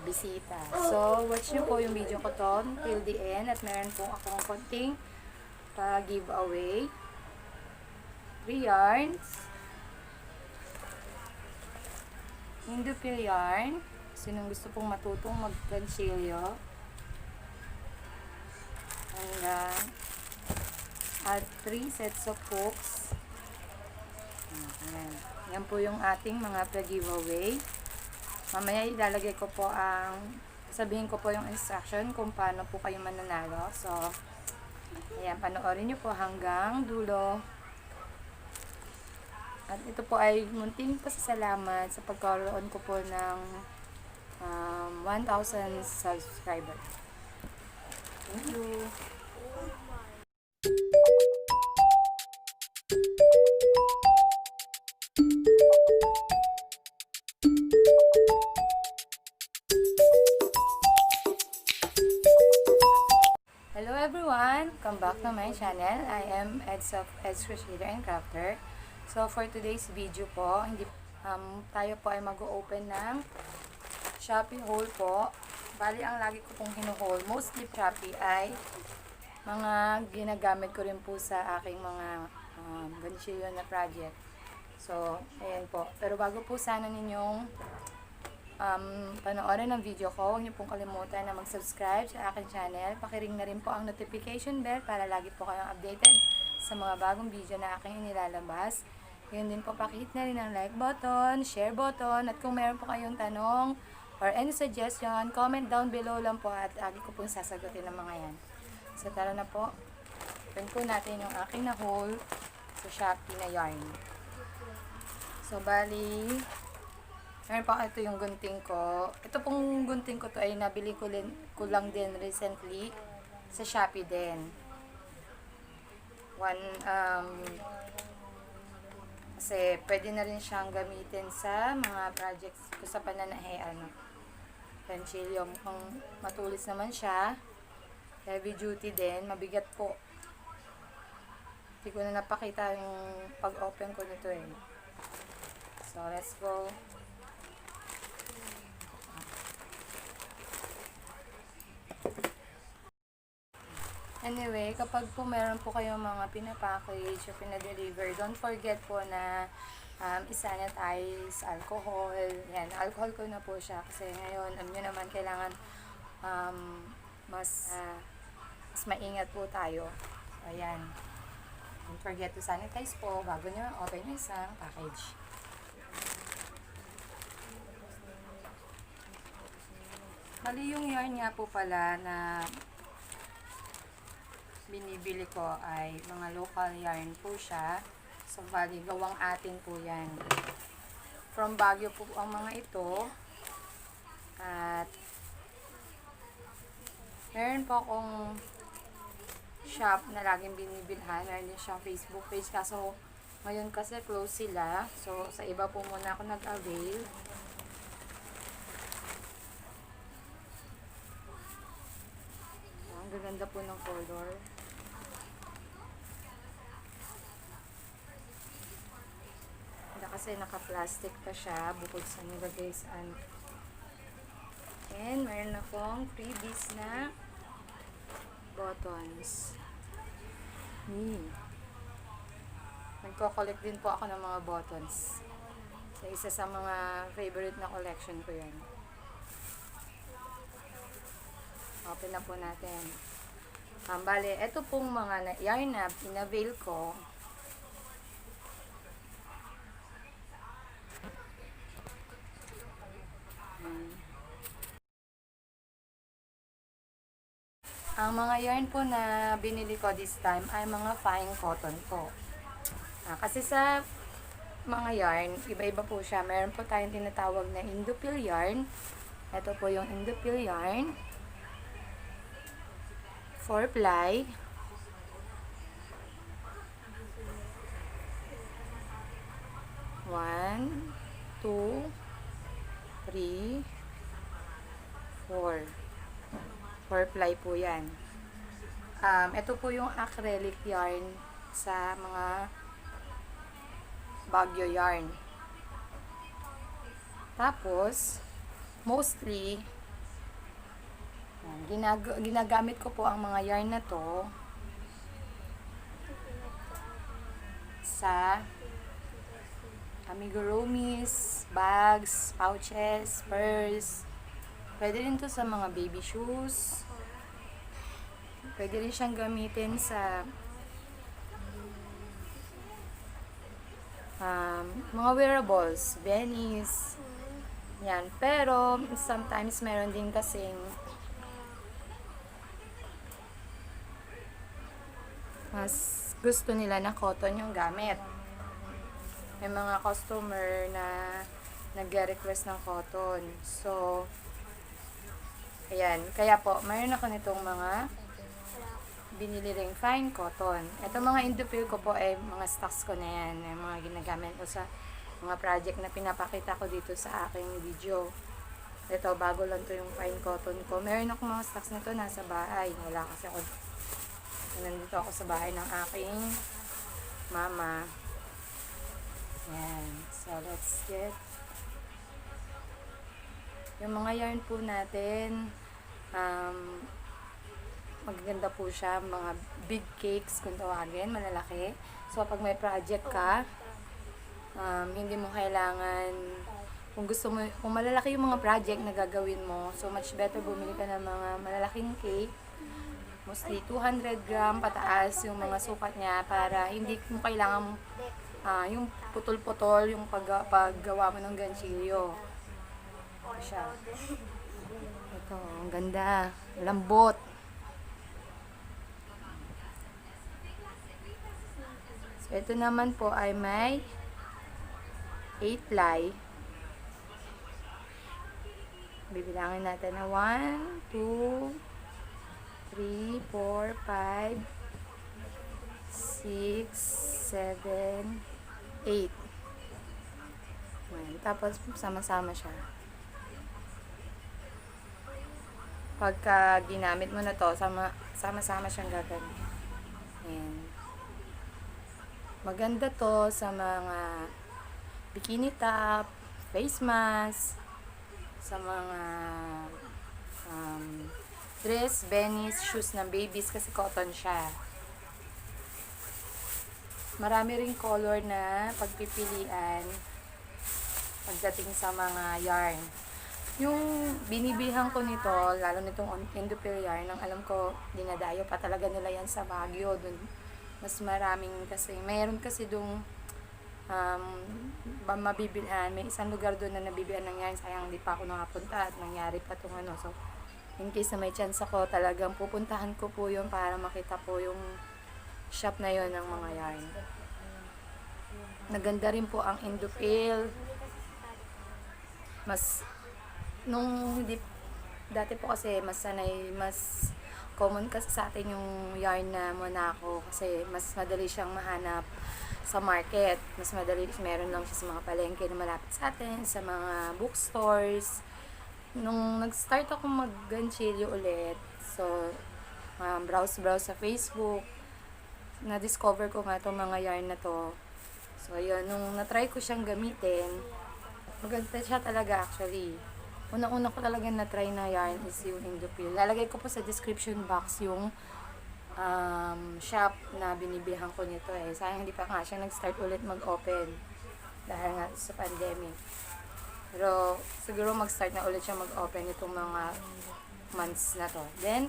bisita. So, watch nyo po yung video ko to till the end at meron po akong konting pa-giveaway. 3 yarns. Indupil yarn. Sinong gusto pong matutong mag-ganchilyo. Hanggang at 3 sets of hooks. Ayan. Yan po yung ating mga pa-giveaway. Mamaya ilalagay ko po sabihin ko po yung instruction kung paano po kayo mananalo. So, ayan, panoorin nyo po hanggang dulo. At ito po ay munting pasasalamat sa pagkaroon ko po ng 1,000 subscribers. Thank you. Hello everyone! Welcome back to my channel. I am Ed's Creator and Crafter. So for today's video po, tayo po ay mag-open ng Shopee haul po. Bali, ang lagi ko pong hino-haul, mostly Shopee, ay mga ginagamit ko rin po sa aking mga ganchilyo na project. So, ayan po. Pero bago po sana ninyong panoorin ng video ko, huwag niyo pong kalimutan na mag-subscribe sa aking channel. Pakiring na rin po ang notification bell para lagi po kayong updated sa mga bagong video na aking inilalabas. Yun din po, pakihit na rin ang like button, share button, at kung meron po kayong tanong or any suggestion, comment down below lang po at lagi ko pong sasagutin ng mga yan. So, tara na po. Open po natin yung aking na-haul sa Shopee na yarn. So, bali, meron pa ito yung gunting ko. Ito pong gunting ko to ay nabili ko lang din recently sa Shopee din. Kasi pwede na rin siyang gamitin sa mga projects ko sa pananahe, ganchilyo. Mukhang matulis naman siya. Heavy duty din. Mabigat po. Hindi ko na napakita yung pag-open ko nito eh. So, let's go. Anyway, kapag po meron po kayong mga pinapackage o pinadeliver, don't forget po na isanitize alcohol. Yan, alcohol ko na po siya kasi ngayon, alam nyo naman, kailangan mas maingat po tayo. Ayan. Don't forget to sanitize po bago nyo open yung isang package. Mali yung yarn nga po pala na binibili ko ay mga local yarn po siya. So, bali, gawang atin po yan. From Baguio po ang mga ito. At meron po akong shop na laging binibilhan. Meron din siyang Facebook page. Kaso, ngayon kasi close sila. So, sa iba po muna ako nag-avail. Ang gaganda po ng color. Kasi naka-plastic pa siya bukod sa nilagay sa And meron akong freebies na buttons. Nagko-collect din po ako ng mga buttons. So, isa sa mga favorite na collection ko yan. Open na po natin. Bale, ito pong mga yarn na in-avail ko. Ang mga yarn po na binili ko this time ay mga fine cotton po. Kasi sa mga yarn, iba-iba po siya. Meron po tayong tinatawag na indupil yarn. Ito po yung indupil yarn. 4-ply. One, two, three, 4. 4-ply po yan. Ito po yung acrylic yarn sa mga Baguio yarn. Tapos, mostly, Ginagamit ko po ang mga yarn na to sa amigurumis, bags, pouches, purse. Pwede rin to sa mga baby shoes. Pwede rin siyang gamitin sa mga wearables, beanies. Yan. Pero, sometimes meron din kasing mas gusto nila na cotton yung gamit. May mga customer na nag-request ng cotton. So, ayan. Kaya po, mayroon ako nitong mga binili ring fine cotton. Ito mga indupil ko po ay mga stocks ko na yan. Yung mga ginagamit ko sa mga project na pinapakita ko dito sa aking video. Ito, bago lang to yung fine cotton ko. Meron ako mga stocks nito nasa bahay. Wala kasi ako. Nandito ako sa bahay ng aking mama. Yan. So, let's get yung mga yarn po natin. Magaganda po siya. Mga big cakes kung tawagin. Malalaki. So, pag may project ka, hindi mo kailangan, kung malalaki yung mga project na gagawin mo, so much better bumili ka ng mga malalaking cake. Mostly 200 gram pataas yung mga sukat niya para hindi mo kailangan yung putol-putol yung paggawa mo ng ganchilyo. Siya. Ito, ang ganda. Lambot. So, ito naman po ay may 8 ply. Bibilangin natin na 1, 2, 3, 4, 5, 6, 7, 8. Ayan. Tapos, sama-sama siya. Pagka ginamit mo na to, sama-sama siyang gagawin. Ayan. Maganda to sa mga bikini top, face mask, sa mga dress, beanies, shoes ng babies kasi cotton siya. Marami ring color na pagpipilian pagdating sa mga yarn. Yung binibilhan ko nito, lalo nitong indupil yarn, ang alam ko, dinadayo pa talaga nila yan sa Baguio. Dun, mas maraming kasi, mayroon kasi dung mabibilhan. May isang lugar doon na nabibilhan ng yarn. Sayang hindi pa ako nakapunta at nangyari pa itong ano. So, in case na may chance ako, talagang pupuntahan ko po yun para makita po yung shop na yun ng mga yarn. Naganda rin po ang indupil. Nung hindi, dati po kasi mas common kasi sa atin yung yarn na Monaco kasi mas madali siyang mahanap sa market. Mas madali, meron lang siya sa mga palengke na malapit sa atin, sa mga bookstores. Nung nag-start ako mag-ganchilyo ulit, so browse sa Facebook, na-discover ko nga itong mga yarn na to. So ayun, nung na-try ko siyang gamitin, maganda siya talaga actually. Unang-una ko talaga na-try na yarn is yung indupil. Lalagay ko po sa description box yung shop na binibilhan ko nito eh. Sayang hindi pa nga siya nag-start ulit mag-open dahil nga sa pandemic. Pero siguro mag-start na ulit siya mag-open itong mga months na to. Then,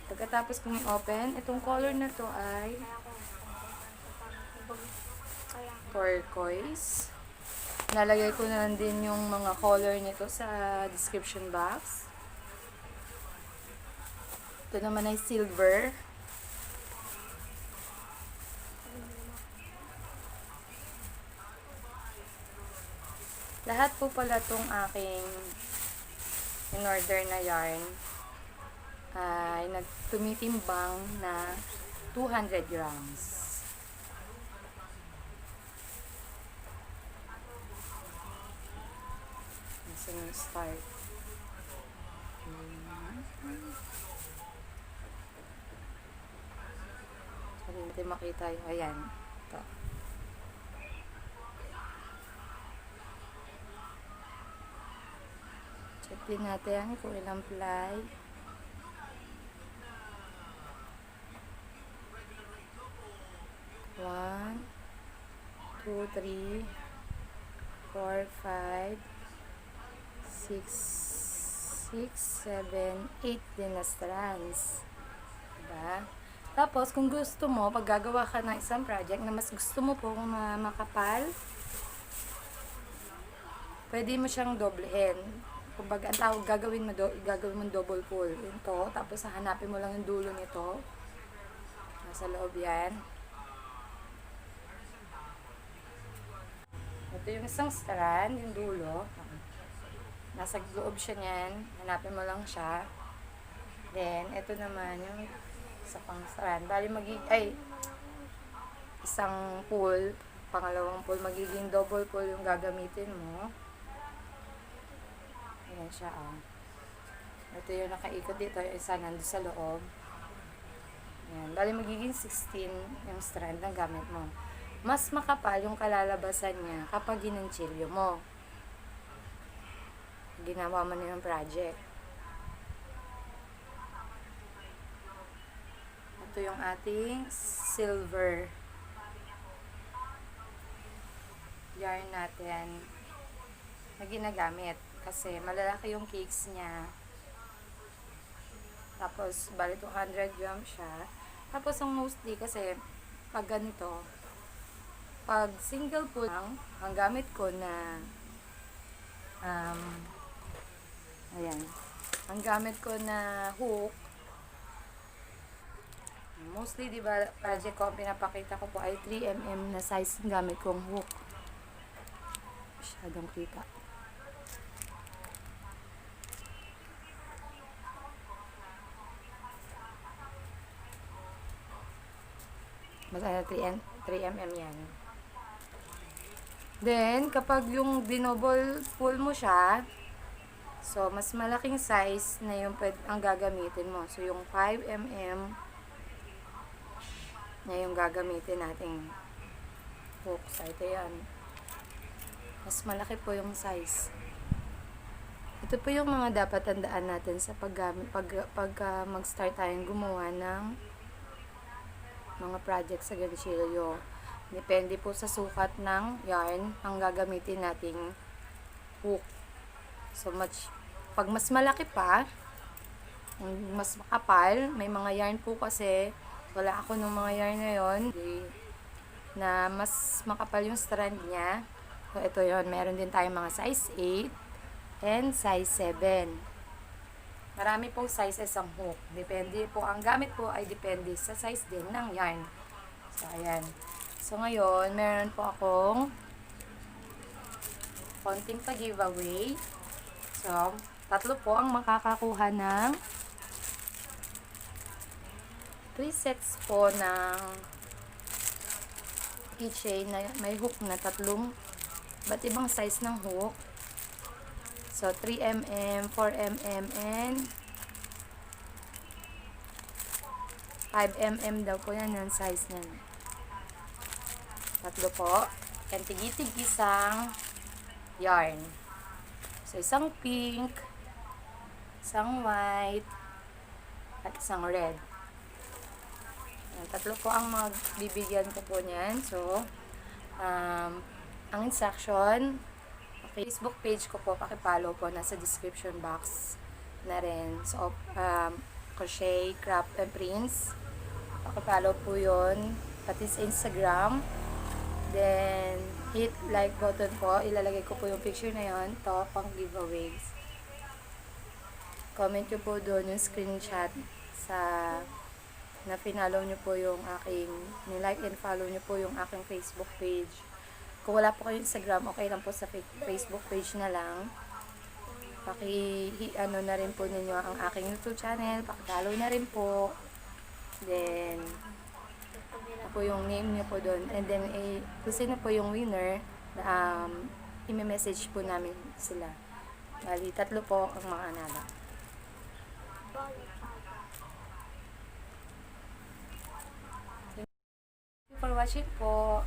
pagkatapos kong i-open, itong color na to ay turquoise. Nalagay ko na lang din yung mga color nito sa description box. Ito naman ay silver. Lahat po pala itong aking in-order na yarn ay nagtumitimbang na 200 grams. So, start. So, hindi makita yung, ayan. Ito. Check din natin kung ilang ply. 2, 3, 4, 5, 6, 7, 8 din na strands. Diba? Tapos, kung gusto mo, pag gagawa ka ng isang project na mas gusto mo pong makapal, pwede mo siyang doblehin. Kumbaga, ang tawag, gagawin mo double pull. Ito, tapos hanapin mo lang yung dulo nito. Nasa loob yan. Ito yung isang strand, yung dulo. Nasa loob siya niyan. Hanapin mo lang siya. Then, ito naman yung isa pang strand. Bali isang pull, pangalawang pull, magiging double pull yung gagamitin mo. Ayan siya, oh. Ito yung nakaikot dito, yung isa nandun sa loob. Ayan. Bali, magiging 16 yung strand na gamit mo. Mas makapal yung kalalabasan niya kapag ginanchilyo mo. Ginawa mo na yung project. Ito yung ating silver yarn natin na ginagamit. Kasi malalaki yung cakes niya. Tapos, bali 200 grams siya. Tapos, ang mostly kasi, pag ganito, pag single pull lang, ang gamit ko na, ayan, ang gamit ko na hook, mostly, di ba, project ko, pinapakita ko po ay 3mm na size ang gamit kong hook. Masyadong kita. Mas 3mm yan. Then, kapag yung dinouble pull mo siya, so, mas malaking size na yung ang gagamitin mo. So, yung 5mm na yung gagamitin nating hook. So, ito yan. Mas malaki po yung size. Ito po yung mga dapat tandaan natin sa pag mag-start tayong gumawa ng mga project sa ganchilyo. Depende po sa sukat ng yarn ang gagamitin nating hook. So, pag mas malaki pa, mas makapal, may mga yarn po kasi, wala ako ng mga yarn na yun, na mas makapal yung strand niya. So, ito yun. Meron din tayong mga size 8 and size 7. Marami pong sizes ang hook. Depende po, ang gamit po ay depende sa size din ng yarn. So, ayan. So, ngayon, meron po akong konting pa-giveaway. So, 3 po ang makakakuha ng 3 sets po ng keychain na may hook na 3 ba't ibang size ng hook. So, 3mm, 4mm, and 5mm daw po yan ang size niyan. 3 po. And tigitig isang yarn. So, isang pink, isang white, at isang red. Ayan, 3 po ang magbibigyan ko po niyan. So, ang instruction, Facebook page ko po, pakipollow po, nasa description box na rin. So, crochet, craft, and prints. Pakipollow po yun. Pati sa Instagram. Then, hit like button po. Ilalagay ko po yung picture na yun. Ito, pang giveaways. Comment nyo po doon yung screenshot na pinollow nyo po yung aking, ni-like and follow nyo po yung aking Facebook page. Kung wala po kayo Instagram, okay lang po sa Facebook page na lang. Ano na rin po ninyo ang aking YouTube channel. Pakitalo na rin po. Then, po yung name nyo po doon. And then, kung sino po yung winner, i-message po namin sila. Bali, 3 po ang mga anala. Thank you for watching po.